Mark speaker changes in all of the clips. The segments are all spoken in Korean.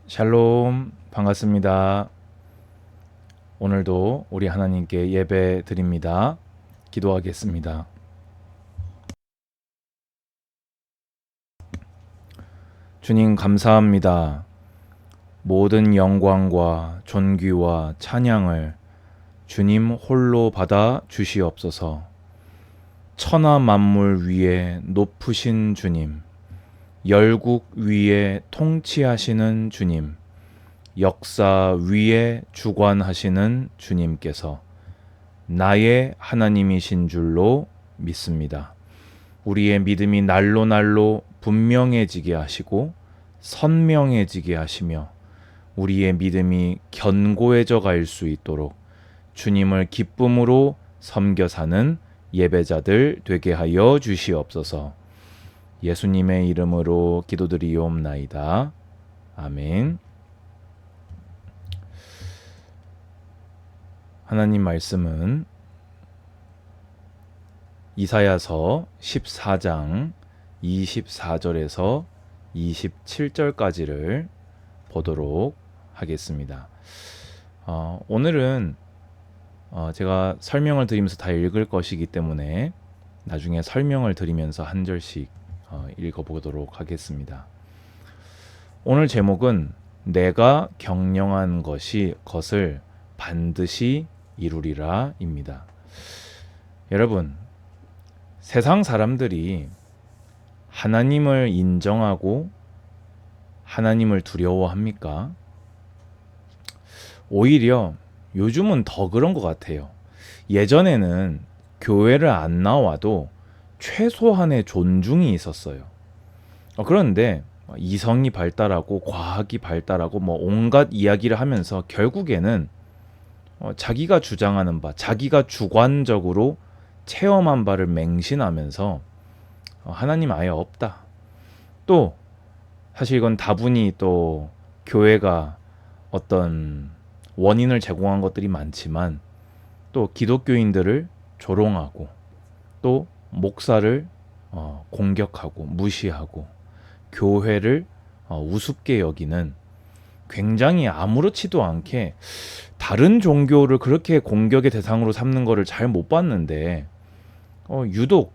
Speaker 1: 샬롬, 반갑습니다. 오늘도 우리 하나님께 예배 드립니다. 기도하겠습니다. 주님 감사합니다. 모든 영광과 존귀와 찬양을 주님 홀로 받아 주시옵소서. 천하 만물 위에 높으신 주님, 열국 위에 통치하시는 주님, 역사 위에 주관하시는 주님께서 나의 하나님이신 줄로 믿습니다. 우리의 믿음이 날로 날로 분명해지게 하시고 선명해지게 하시며 우리의 믿음이 견고해져 갈 수 있도록 주님을 기쁨으로 섬겨 사는 예배자들 되게 하여 주시옵소서. 예수님의 이름으로 기도드리옵나이다. 아멘. 하나님 말씀은 이사야서 14장 24절에서 27절까지를 보도록 하겠습니다. 오늘은 제가 설명을 드리면서 다 읽을 것이기 때문에 나중에 설명을 드리면서 한 절씩 읽어보도록 하겠습니다. 오늘 제목은 내가 경영한 것을 반드시 이루리라 입니다. 여러분, 세상 사람들이 하나님을 인정하고 하나님을 두려워합니까? 오히려 요즘은 더 그런 것 같아요. 예전에는 교회를 안 나와도 최소한의 존중이 있었어요. 그런데 이성이 발달하고 과학이 발달하고 온갖 이야기를 하면서 결국에는 자기가 주장하는 바, 자기가 주관적으로 체험한 바를 맹신하면서 하나님 아예 없다. 또 사실 이건 다분히 또 교회가 어떤 원인을 제공한 것들이 많지만 또 기독교인들을 조롱하고 또 목사를 공격하고 무시하고 교회를 우습게 여기는 굉장히 아무렇지도 않게 다른 종교를 그렇게 공격의 대상으로 삼는 거를 잘 못 봤는데 유독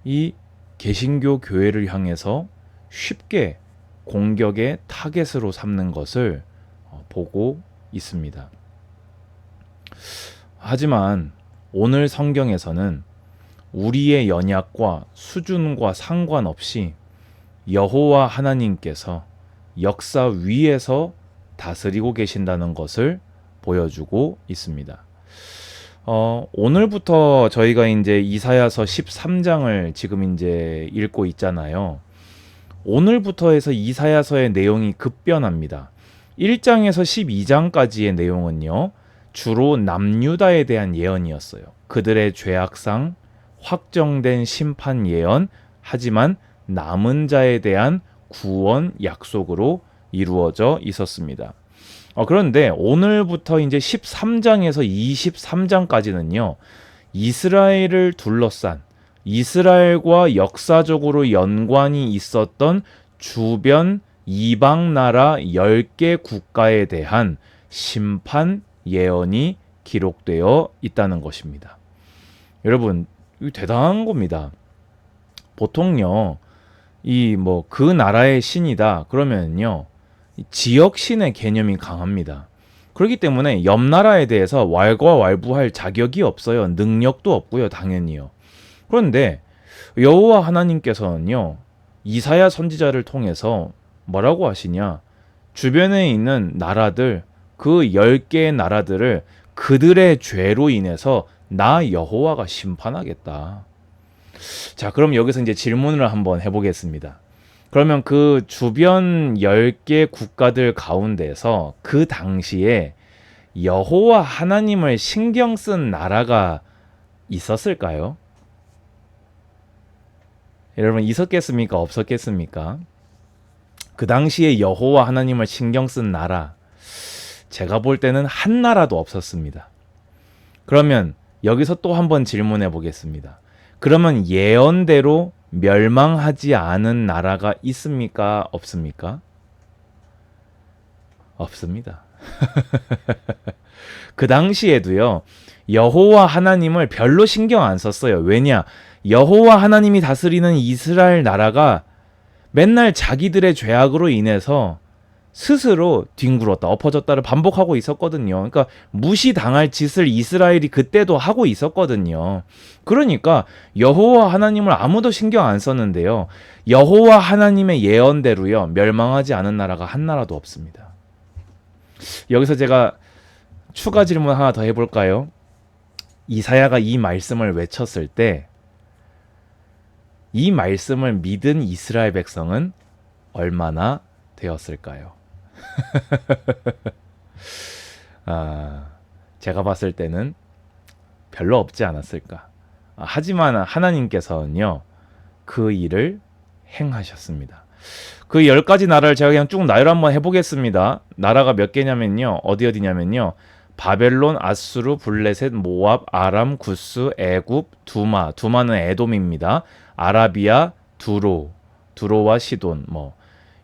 Speaker 1: 이 개신교 교회를 향해서 쉽게 공격의 타겟으로 삼는 것을 보고 있습니다. 하지만 오늘 성경에서는 우리의 연약과 수준과 상관없이 여호와 하나님께서 역사 위에서 다스리고 계신다는 것을 보여주고 있습니다. 오늘부터 저희가 이제 이사야서 13장을 지금 이제 읽고 있잖아요. 오늘부터 해서 이사야서의 내용이 급변합니다. 1장에서 12장까지의 내용은요, 주로 남유다에 대한 예언이었어요. 그들의 죄악상, 확정된 심판 예언, 하지만 남은 자에 대한 구원 약속으로 이루어져 있었습니다. 그런데 오늘부터 이제 13장에서 23장까지는요, 이스라엘을 둘러싼 이스라엘과 역사적으로 연관이 있었던 주변 이방 나라 10개 국가에 대한 심판 예언이 기록되어 있다는 것입니다. 여러분, 이거 대단한 겁니다. 보통요, 그 나라의 신이다 그러면요, 지역 신의 개념이 강합니다. 그렇기 때문에 옆 나라에 대해서 왈가왈부할 자격이 없어요. 능력도 없고요, 당연히요. 그런데 여호와 하나님께서는요, 이사야 선지자를 통해서 뭐라고 하시냐? 주변에 있는 나라들, 그 10개의 나라들을 그들의 죄로 인해서 나 여호와가 심판하겠다. 자, 그럼 여기서 이제 질문을 한번 해보겠습니다. 그러면 그 주변 10개 국가들 가운데서 그 당시에 여호와 하나님을 신경 쓴 나라가 있었을까요? 여러분, 있었겠습니까? 없었겠습니까? 그 당시에 여호와 하나님을 신경 쓴 나라, 제가 볼 때는 한 나라도 없었습니다. 그러면 여기서 또 한번 질문해 보겠습니다. 그러면 예언대로 멸망하지 않은 나라가 있습니까? 없습니까? 없습니다. 그 당시에도요, 여호와 하나님을 별로 신경 안 썼어요. 왜냐? 여호와 하나님이 다스리는 이스라엘 나라가 맨날 자기들의 죄악으로 인해서 스스로 뒹굴었다 엎어졌다를 반복하고 있었거든요. 그러니까 무시당할 짓을 이스라엘이 그때도 하고 있었거든요. 그러니까 여호와 하나님을 아무도 신경 안 썼는데요. 여호와 하나님의 예언대로요, 멸망하지 않은 나라가 한 나라도 없습니다. 여기서 제가 추가 질문 하나 더 해볼까요? 이사야가 이 말씀을 외쳤을 때 이 말씀을 믿은 이스라엘 백성은 얼마나 되었을까요? 제가 봤을 때는 별로 없지 않았을까. 하지만 하나님께서는요, 그 일을 행하셨습니다. 그 10가지 나라를 제가 그냥 쭉 나열 한번 해보겠습니다. 나라가 몇 개냐면요, 어디냐면요, 바벨론, 아수르, 블레셋, 모압, 아람, 구스, 애굽, 두마는 에돔입니다. 아라비아, 두로와 시돈,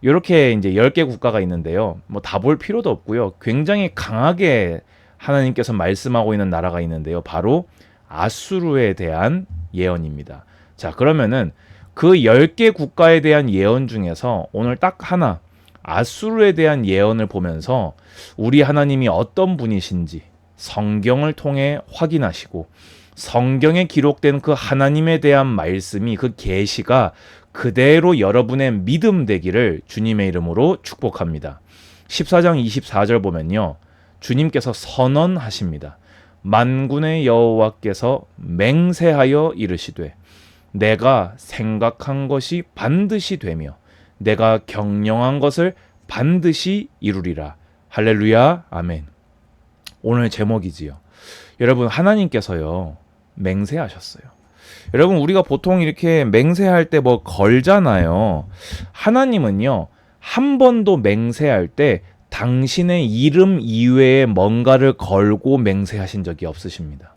Speaker 1: 이렇게 이제 10개 국가가 있는데요. 다 볼 필요도 없고요. 굉장히 강하게 하나님께서 말씀하고 있는 나라가 있는데요. 바로 아수르에 대한 예언입니다. 자, 그러면은 그 10개 국가에 대한 예언 중에서 오늘 딱 하나, 아수르에 대한 예언을 보면서 우리 하나님이 어떤 분이신지 성경을 통해 확인하시고, 성경에 기록된 그 하나님에 대한 말씀이, 그 계시가 그대로 여러분의 믿음 되기를 주님의 이름으로 축복합니다. 14장 24절 보면요, 주님께서 선언하십니다. 만군의 여호와께서 맹세하여 이르시되 내가 생각한 것이 반드시 되며 내가 경영한 것을 반드시 이루리라. 할렐루야, 아멘. 오늘 제목이지요. 여러분, 하나님께서요, 맹세하셨어요. 여러분, 우리가 보통 이렇게 맹세할 때 걸잖아요. 하나님은요, 한 번도 맹세할 때 당신의 이름 이외에 뭔가를 걸고 맹세하신 적이 없으십니다.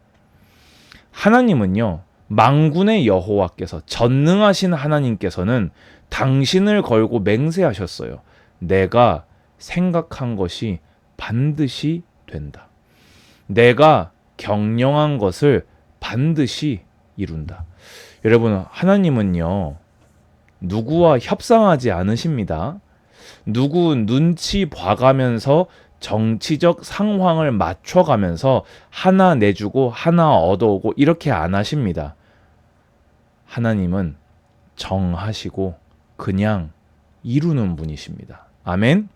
Speaker 1: 하나님은요, 만군의 여호와께서, 전능하신 하나님께서는 당신을 걸고 맹세하셨어요. 내가 생각한 것이 반드시 된다. 내가 경영한 것을 반드시 이룬다. 여러분, 하나님은요, 누구와 협상하지 않으십니다. 누구 눈치 봐가면서 정치적 상황을 맞춰가면서 하나 내주고 하나 얻어오고 이렇게 안 하십니다. 하나님은 정하시고 그냥 이루는 분이십니다. 아멘.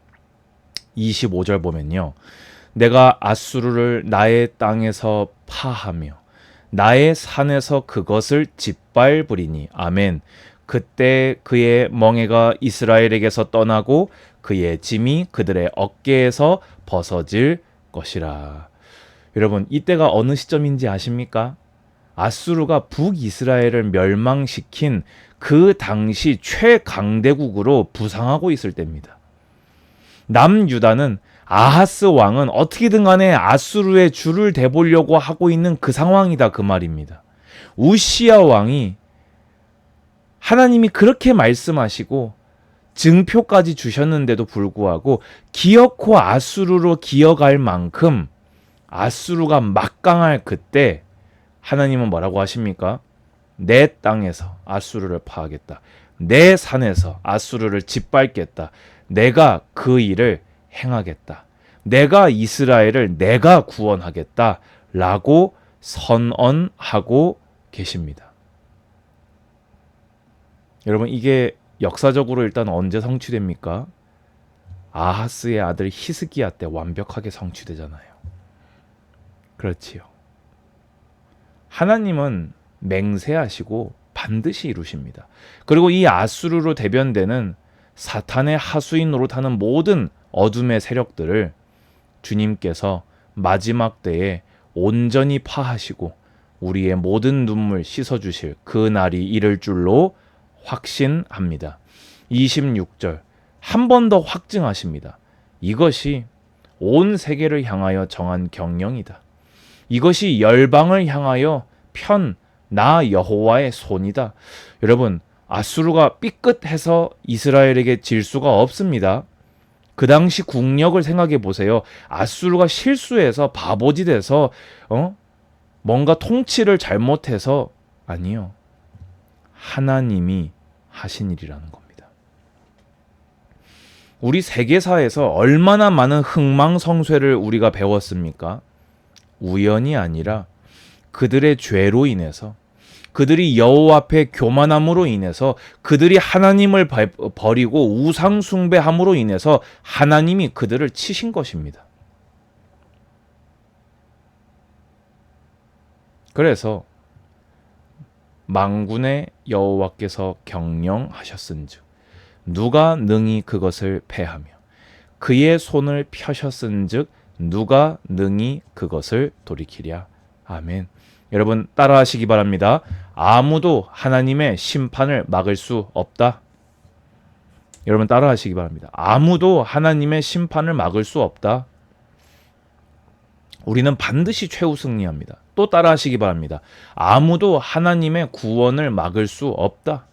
Speaker 1: 25절 보면요, 내가 아수르를 나의 땅에서 파하며 나의 산에서 그것을 짓밟으리니. 아멘. 그때 그의 멍에가 이스라엘에게서 떠나고 그의 짐이 그들의 어깨에서 벗어질 것이라. 여러분, 이때가 어느 시점인지 아십니까? 아수르가 북이스라엘을 멸망시킨 그 당시 최강대국으로 부상하고 있을 때입니다. 남유다는, 아하스 왕은 어떻게든 간에 아수르의 줄을 대보려고 하고 있는 그 상황이다, 그 말입니다. 우시야 왕이 하나님이 그렇게 말씀하시고 증표까지 주셨는데도 불구하고 기어코 아수르로 기어갈 만큼 아수르가 막강할 그때 하나님은 뭐라고 하십니까? 내 땅에서 아수르를 파하겠다. 내 산에서 아수르를 짓밟겠다. 내가 그 일을 행하겠다. 내가 이스라엘을 내가 구원하겠다. 라고 선언하고 계십니다. 여러분, 이게 역사적으로 일단 언제 성취됩니까? 아하스의 아들 히스기야 때 완벽하게 성취되잖아요. 그렇지요. 하나님은 맹세하시고 반드시 이루십니다. 그리고 이 아수르로 대변되는 사탄의 하수인 노릇하는 모든 어둠의 세력들을 주님께서 마지막 때에 온전히 파하시고 우리의 모든 눈물 씻어주실 그 날이 이를 줄로 확신합니다. 26절 한 번 더 확증하십니다. 이것이 온 세계를 향하여 정한 경영이다. 이것이 열방을 향하여 편 나 여호와의 손이다. 여러분, 아수르가 삐끗해서 이스라엘에게 질 수가 없습니다. 그 당시 국력을 생각해 보세요. 아수르가 실수해서 바보짓 해서 뭔가 통치를 잘못해서 아니요. 하나님이 하신 일이라는 겁니다. 우리 세계사에서 얼마나 많은 흥망성쇠를 우리가 배웠습니까? 우연이 아니라 그들의 죄로 인해서, 그들이 여호와 앞에 교만함으로 인해서, 그들이 하나님을 버리고 우상 숭배함으로 인해서 하나님이 그들을 치신 것입니다. 그래서 만군의 여호와께서 경영하셨은즉 누가 능히 그것을 패하며 그의 손을 펴셨은즉 누가 능히 그것을 돌이키랴. 아멘. 여러분 따라하시기 바랍니다. 아무도 하나님의 심판을 막을 수 없다. 여러분 따라하시기 바랍니다. 아무도 하나님의 심판을 막을 수 없다. 우리는 반드시 최후 승리합니다. 또 따라하시기 바랍니다. 아무도 하나님의 구원을 막을 수 없다.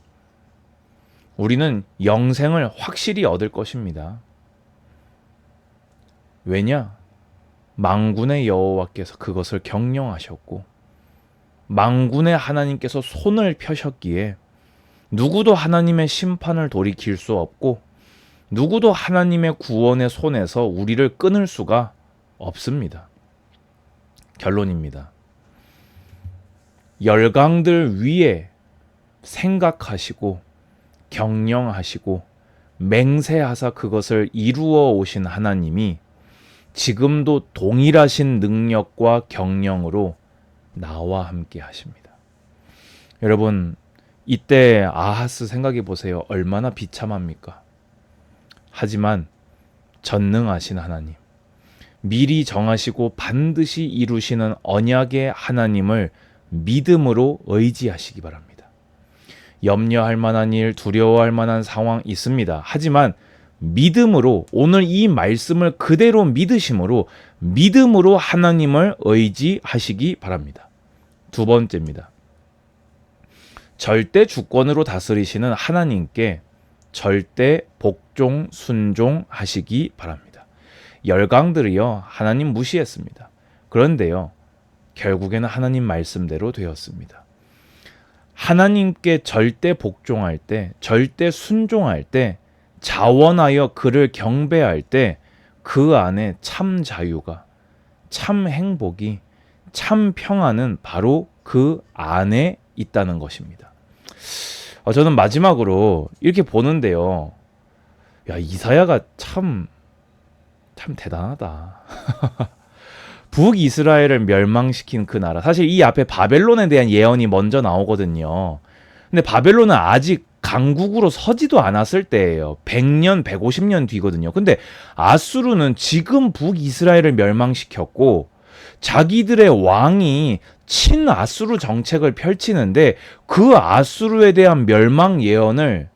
Speaker 1: 우리는 영생을 확실히 얻을 것입니다. 왜냐? 만군의 여호와께서 그것을 경영하셨고 만군의 하나님께서 손을 펴셨기에 누구도 하나님의 심판을 돌이킬 수 없고 누구도 하나님의 구원의 손에서 우리를 끊을 수가 없습니다. 결론입니다. 열강들 위에 생각하시고 경영하시고 맹세하사 그것을 이루어 오신 하나님이 지금도 동일하신 능력과 경영으로 나와 함께 하십니다. 여러분 이때 아하스 생각해 보세요. 얼마나 비참합니까? 하지만 전능하신 하나님, 미리 정하시고 반드시 이루시는 언약의 하나님을 믿음으로 의지하시기 바랍니다. 염려할 만한 일, 두려워할 만한 상황 있습니다. 하지만 믿음으로 오늘 이 말씀을 그대로 믿으심으로 믿음으로 하나님을 의지하시기 바랍니다. 두 번째입니다. 절대 주권으로 다스리시는 하나님께 절대 복종, 순종하시기 바랍니다. 열강들이요, 하나님 무시했습니다. 그런데요, 결국에는 하나님 말씀대로 되었습니다. 하나님께 절대 복종할 때, 절대 순종할 때, 자원하여 그를 경배할 때 그 안에 참 자유가, 참 행복이, 참 평안은 바로 그 안에 있다는 것입니다. 저는 마지막으로 이렇게 보는데요. 야, 이사야가 참 대단하다. 북이스라엘을 멸망시킨 그 나라. 사실 이 앞에 바벨론에 대한 예언이 먼저 나오거든요. 근데 바벨론은 아직 강국으로 서지도 않았을 때예요. 100년, 150년 뒤거든요. 근데 아수르는 지금 북이스라엘을 멸망시켰고 자기들의 왕이 친아수르 정책을 펼치는데 그 아수르에 대한 멸망 예언을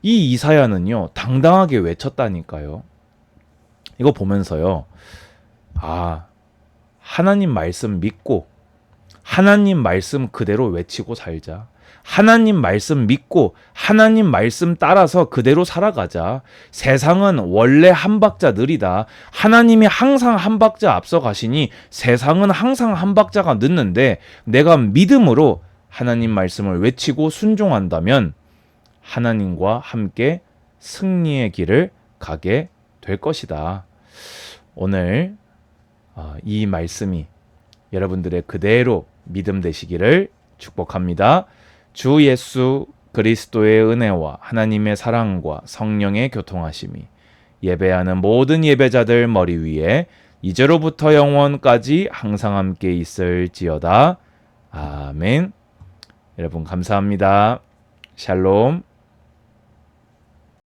Speaker 1: 이 이사야는요 당당하게 외쳤다니까요. 이거 보면서요, 하나님 말씀 믿고 하나님 말씀 그대로 외치고 살자. 하나님 말씀 믿고 하나님 말씀 따라서 그대로 살아가자. 세상은 원래 한 박자 느리다. 하나님이 항상 한 박자 앞서 가시니 세상은 항상 한 박자가 늦는데 내가 믿음으로 하나님 말씀을 외치고 순종한다면 하나님과 함께 승리의 길을 가게 될 것이다. 오늘 이 말씀이 여러분들의 그대로 믿음 되시기를 축복합니다. 주 예수 그리스도의 은혜와 하나님의 사랑과 성령의 교통하심이 예배하는 모든 예배자들 머리 위에 이제로부터 영원까지 항상 함께 있을지어다. 아멘. 여러분 감사합니다. 샬롬.